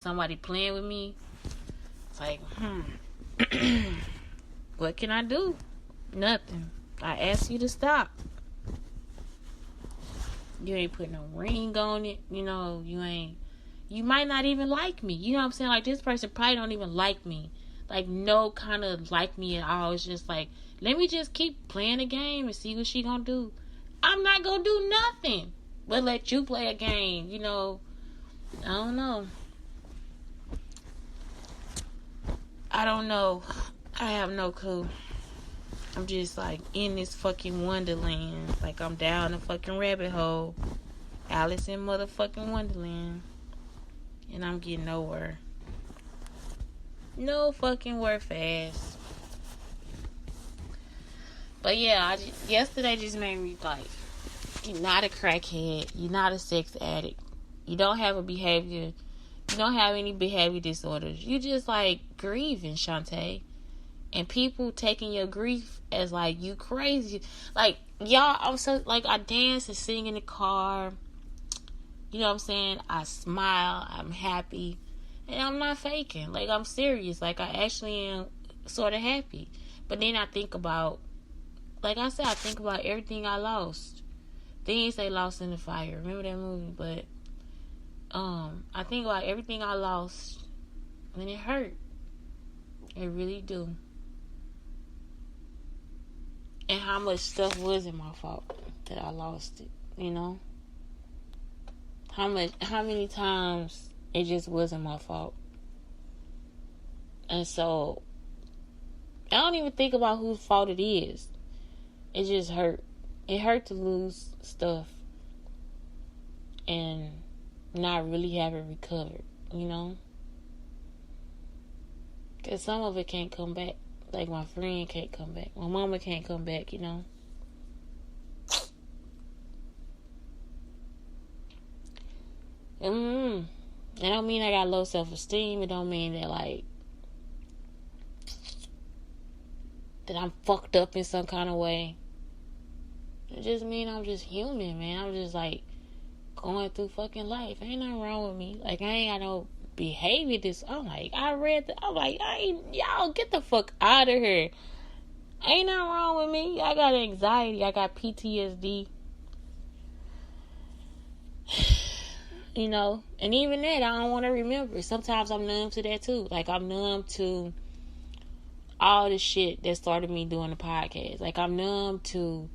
somebody playing with me, it's like, what can I do? Nothing. I ask you to stop. You ain't put no ring on it. You might not even like me. You know what I'm saying? Like, this person probably don't even like me. Like, no kind of like me at all. It's just like, let me just keep playing the game and see what she gonna do. I'm not gonna do nothing but let you play a game. I don't know. I don't know. I have no clue. I'm just like in this fucking wonderland. Like, I'm down a fucking rabbit hole. Alice in motherfucking Wonderland. And I'm getting nowhere. No fucking word fast. But yeah, yesterday just made me like, you're not a crackhead. You're not a sex addict. You don't have a behavior. You don't have any behavior disorders. You just like grieving, Shantae. And people taking your grief as like you crazy. Like, y'all, I'm so like, I dance and sing in the car. You know what I'm saying? I smile. I'm happy. And I'm not faking. Like, I'm serious. Like, I actually am sort of happy. But then I think about, like I said, I think about everything I lost. Things they lost in the fire. Remember that movie? But I think about everything I lost, and it hurt. It really do. And how much stuff wasn't my fault that I lost it. How many times it just wasn't my fault. And so I don't even think about whose fault it is. It just hurt. It hurt to lose stuff and not really have it recovered, Because some of it can't come back. Like, my friend can't come back. My mama can't come back, It don't mean I got low self-esteem. It don't mean that, like, that I'm fucked up in some kind of way. It just mean I'm just human, man. I'm just, like, going through fucking life. Ain't nothing wrong with me. Like, I ain't got no behavior I'm like, y'all get the fuck out of here. Ain't nothing wrong with me. I got anxiety. I got PTSD. And even that, I don't want to remember. Sometimes I'm numb to that too. Like, I'm numb to all the shit that started me doing the podcast. Like, I'm numb to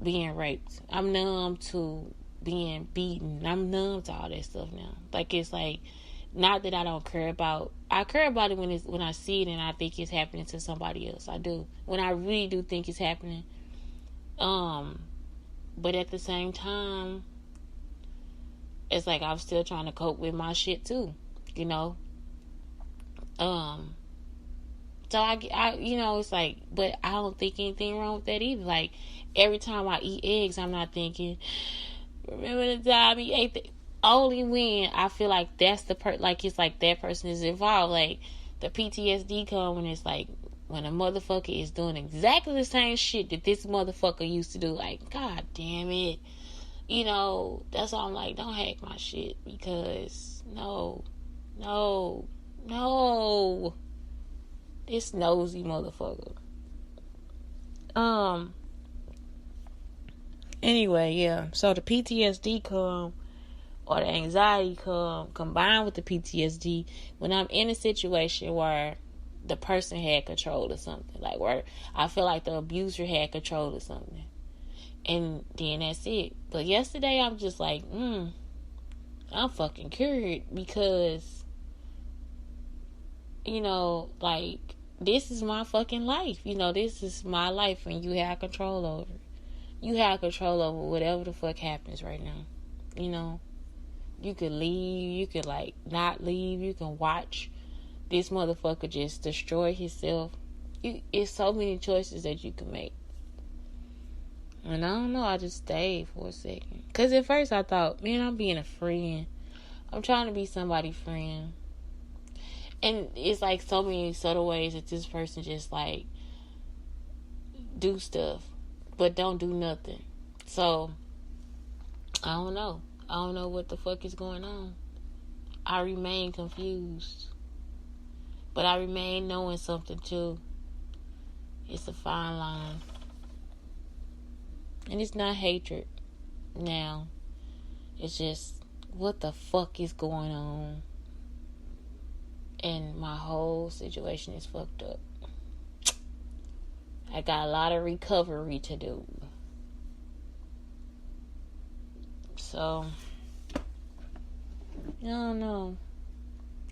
being raped. I'm numb to being beaten. I'm numb to all that stuff now. Like, it's like, not that I don't care about. I care about it when I see it and I think it's happening to somebody else. I do. When I really do think it's happening. But at the same time, it's like I'm still trying to cope with my shit too. So it's like, but I don't think anything wrong with that either. Like, every time I eat eggs, I'm not thinking, remember the time he ate the... Only when I feel like that's the like, it's like that person is involved. Like, the PTSD come when it's like, when a motherfucker is doing exactly the same shit that this motherfucker used to do. Like, god damn it. That's why I'm like, don't hack my shit, because no. This nosy motherfucker. Anyway, yeah. So the PTSD come, or the anxiety combined with the PTSD, when I'm in a situation where the person had control of something. Like, where I feel like the abuser had control of something. And then that's it. But yesterday, I'm just like, I'm fucking cured, because, like, this is my fucking life. This is my life, and you have control over it. You have control over whatever the fuck happens right now. You could leave. You could, like, not leave. You can watch this motherfucker just destroy himself. It's so many choices that you can make. And I don't know. I just stayed for a second. Because at first I thought, man, I'm being a friend. I'm trying to be somebody's friend. And it's like so many subtle ways that this person just, like, do stuff, but don't do nothing. So, I don't know. I don't know what the fuck is going on. I remain confused. But I remain knowing something too. It's a fine line. And it's not hatred now. It's just, what the fuck is going on? And my whole situation is fucked up. I got a lot of recovery to do. So, I don't know.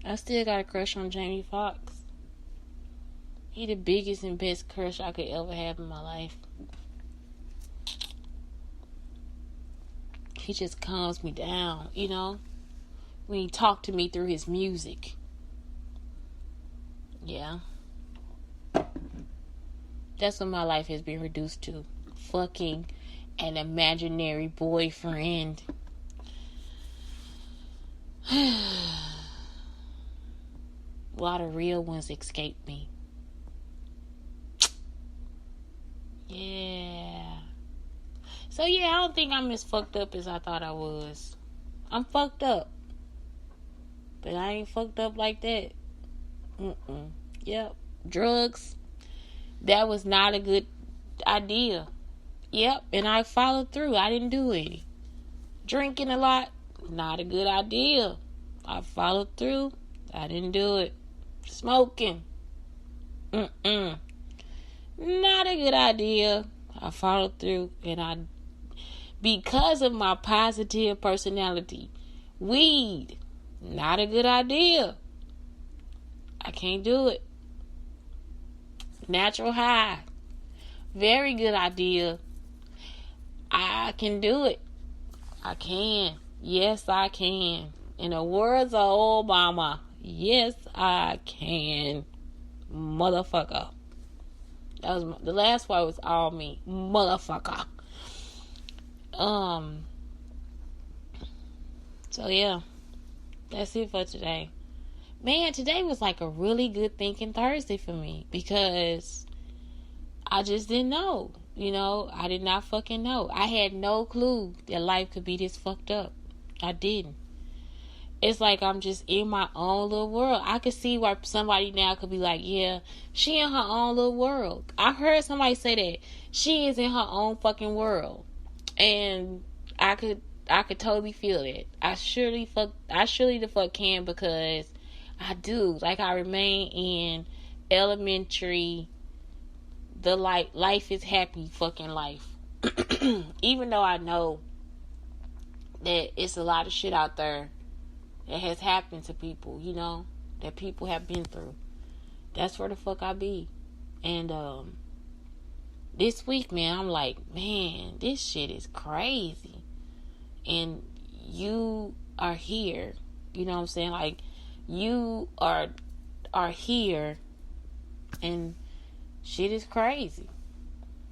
I still got a crush on Jamie Foxx. He the biggest and best crush I could ever have in my life. He just calms me down, you know? When he talked to me through his music. Yeah. That's what my life has been reduced to. Fucking an imaginary boyfriend. A lot of real ones escape me. Yeah. So yeah, I don't think I'm as fucked up as I thought I was. I'm fucked up. But I ain't fucked up like that. Yep. Drugs. That was not a good idea. Yep. And I followed through. I didn't do any. Drinking a lot. Not a good idea. I followed through. I didn't do it. Smoking. Not a good idea. I followed through. And because of my positive personality, weed, not a good idea. I can't do it. Natural high, very good idea. I can do it. I can. Yes, I can. In the words of Obama, yes, I can. Motherfucker. That was the last part was all me. Motherfucker. So yeah. That's it for today. Man, today was like a really good thinking Thursday for me. Because I just didn't know. You know, I did not fucking know. I had no clue that life could be this fucked up. I didn't. It's like I'm just in my own little world. I could see why somebody now could be like, yeah, she in her own little world. I heard somebody say that. She is in her own fucking world. And I could totally feel that. I surely the fuck can, because I do. Like, I remain in elementary, the life is happy fucking life. Even though I know that it's a lot of shit out there that has happened to people, you know, that people have been through. That's where the fuck I be. And this week, man, I'm like, man, this shit is crazy. And you are here. You know what I'm saying? Like, you are here, and shit is crazy.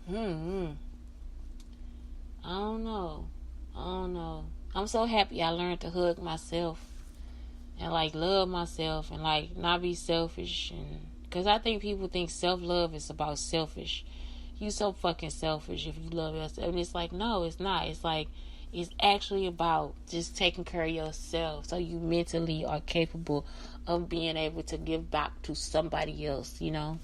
I don't know. I'm so happy I learned to hug myself and like love myself and like not be selfish. And because I think people think self-love is about selfish. You so fucking selfish if you love yourself. And it's like, no, it's not. It's like, it's actually about just taking care of yourself so you mentally are capable of being able to give back to somebody else, you know?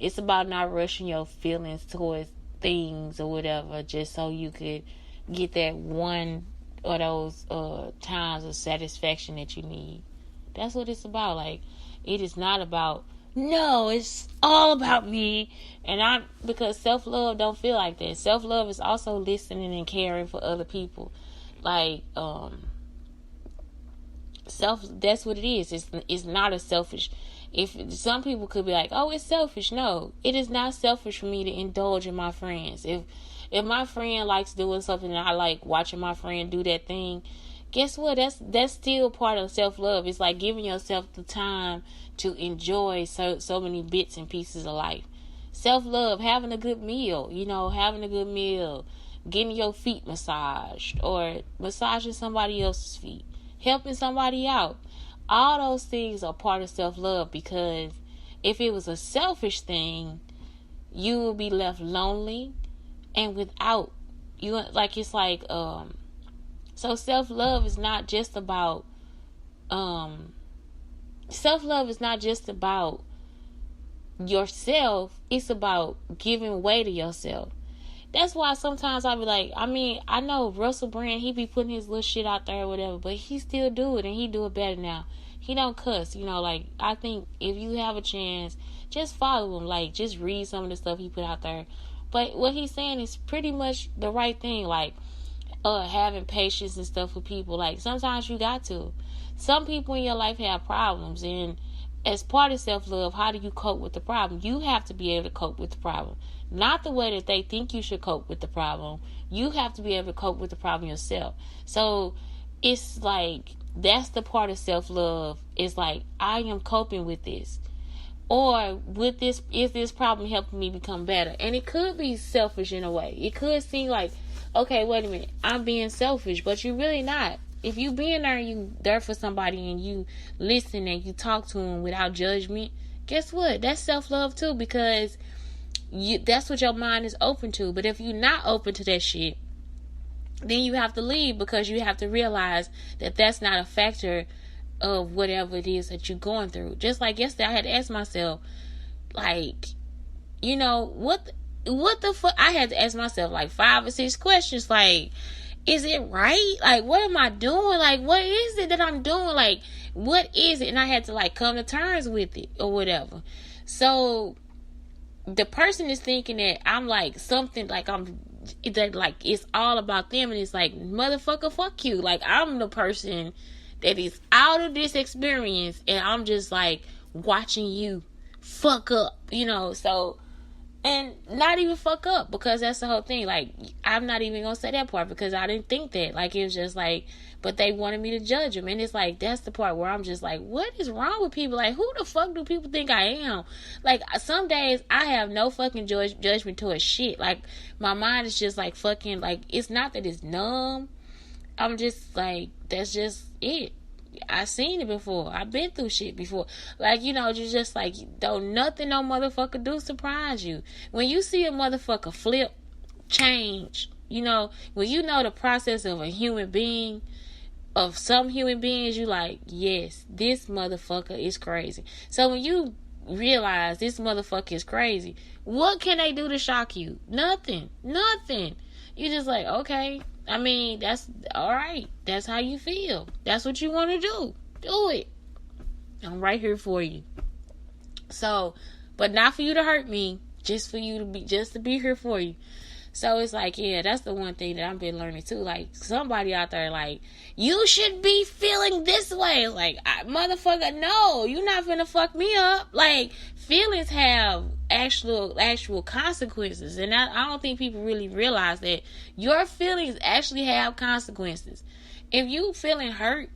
It's about not rushing your feelings towards things or whatever just so you could get that one of those times of satisfaction that you need. That's what it's about. Like, it is not about, no, it's all about me. And because self-love don't feel like that. Self-love is also listening and caring for other people. Like, that's what it is. It's not a selfish. If some people could be like, oh, it's selfish. No, it is not selfish for me to indulge in my friends. If my friend likes doing something and I like watching my friend do that thing, guess what? That's still part of self-love. It's like giving yourself the time to enjoy so many bits and pieces of life. Self-love, having a good meal, getting your feet massaged, or massaging somebody else's feet, helping somebody out. All those things are part of self-love, because if it was a selfish thing, you will be left lonely and without. So self-love is not just about self-love is not just about yourself, it's about giving way to yourself. That's why sometimes I be like, I know Russell Brand, he be putting his little shit out there or whatever, but he still do it, and he do it better now. He don't cuss, like, I think if you have a chance, just follow him, like, just read some of the stuff he put out there. But what he's saying is pretty much the right thing, like, having patience and stuff with people. Like, sometimes you got to. Some people in your life have problems, and as part of self-love, how do you cope with the problem? You have to be able to cope with the problem. Not the way that they think you should cope with the problem. You have to be able to cope with the problem yourself. So it's like, that's the part of self-love. It's like, I am coping with this. Or with this, is this problem helping me become better? And it could be selfish in a way. It could seem like, okay, wait a minute, I'm being selfish, but you're really not. If you being there and you there for somebody and you listen and you talk to them without judgment, guess what? That's self-love too, because that's what your mind is open to. But if you're not open to that shit, then you have to leave, because you have to realize that that's not a factor of whatever it is that you're going through. Just like yesterday, I had to ask myself, like, what the fuck? I had to ask myself like 5 or 6 questions, like, is it right? Like, what am I doing? Like, what is it that I'm doing? Like, what is it? And I had to, like, come to terms with it or whatever. So the person is thinking that I'm like something, like that, like it's all about them, and it's like, motherfucker, fuck you. Like, I'm the person that is out of this experience, and I'm just like watching you fuck up, so, and not even fuck up, because that's the whole thing. Like, I'm not even gonna say that part, because I didn't think that. Like, it was just like, but they wanted me to judge them, and it's like, that's the part where I'm just like, what is wrong with people? Like, who the fuck do people think I am? Like, some days I have no fucking judgment towards shit. Like, my mind is just like fucking, like, it's not that it's numb. I'm just like, that's just it. I've seen it before. I've been through shit before. Like, you're just like, don't nothing no motherfucker do surprise you. When you see a motherfucker flip, change, when you know the process of a human being, of some human beings, you like, yes, this motherfucker is crazy. So when you realize this motherfucker is crazy, what can they do to shock you? Nothing. You just like, okay, that's alright. That's how you feel. That's what you want to do. Do it. I'm right here for you. So, but not for you to hurt me, just for you to be here for you. So it's like, yeah, that's the one thing that I've been learning too. Like, somebody out there, like, you should be feeling this way. Like, motherfucker, no, you're not finna fuck me up. Like, feelings have actual consequences, and I don't think people really realize that your feelings actually have consequences. If you feeling hurt,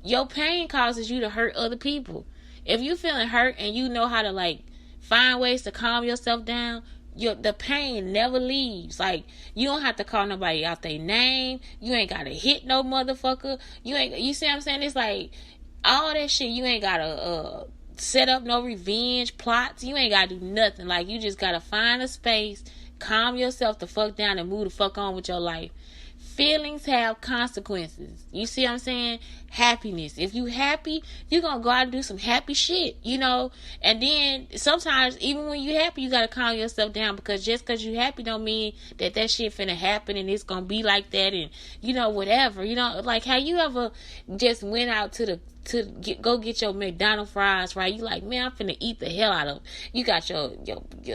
your pain causes you to hurt other people. If you feeling hurt and you know how to, like, find ways to calm yourself down, the pain never leaves. Like, you don't have to call nobody out their name. You ain't gotta hit no motherfucker. You see what I'm saying? It's like, all that shit, you ain't gotta set up no revenge plots. You ain't gotta do nothing. Like, you just gotta find a space, calm yourself the fuck down, and move the fuck on with your life. Feelings have consequences. You see what I'm saying? Happiness. If you happy, you're gonna go out and do some happy shit, And then sometimes, even when you happy, you gotta calm yourself down, because just because you happy don't mean that shit finna happen and it's gonna be like that, and whatever. Like, how you ever just went out to go get your McDonald's fries, right? You like, man, I'm finna eat the hell out of them. You got your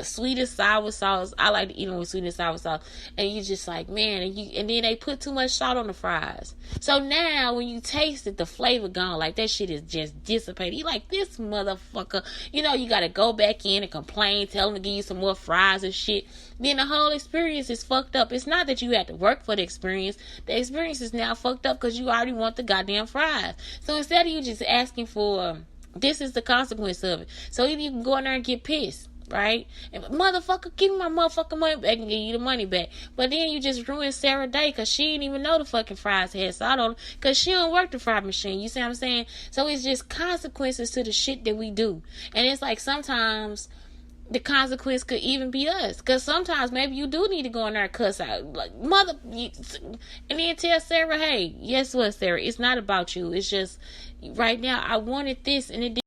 sweet and sour sauce. I like to eat them with sweet and sour sauce. And you just like, man, and then they put too much salt on the fries. So now when you taste it, the flavor gone. Like, that shit is just dissipated. You like, this motherfucker. You gotta go back in and complain, tell them to give you some more fries and shit. Then the whole experience is fucked up. It's not that you had to work for the experience. The experience is now fucked up because you already want the goddamn fries. So instead of you just asking for, this is the consequence of it. So either you can go in there and get pissed, right? And motherfucker, give me my motherfucking money back, and give you the money back. But then you just ruined Sarah Day, because she didn't even know the fucking fries had salt on them, because she don't work the fry machine. You see what I'm saying? So it's just consequences to the shit that we do. And it's like, sometimes the consequence could even be us. Because sometimes maybe you do need to go in there and cuss out. Like, and then tell Sarah, hey, guess what, Sarah? It's not about you. It's just, right now, I wanted this and it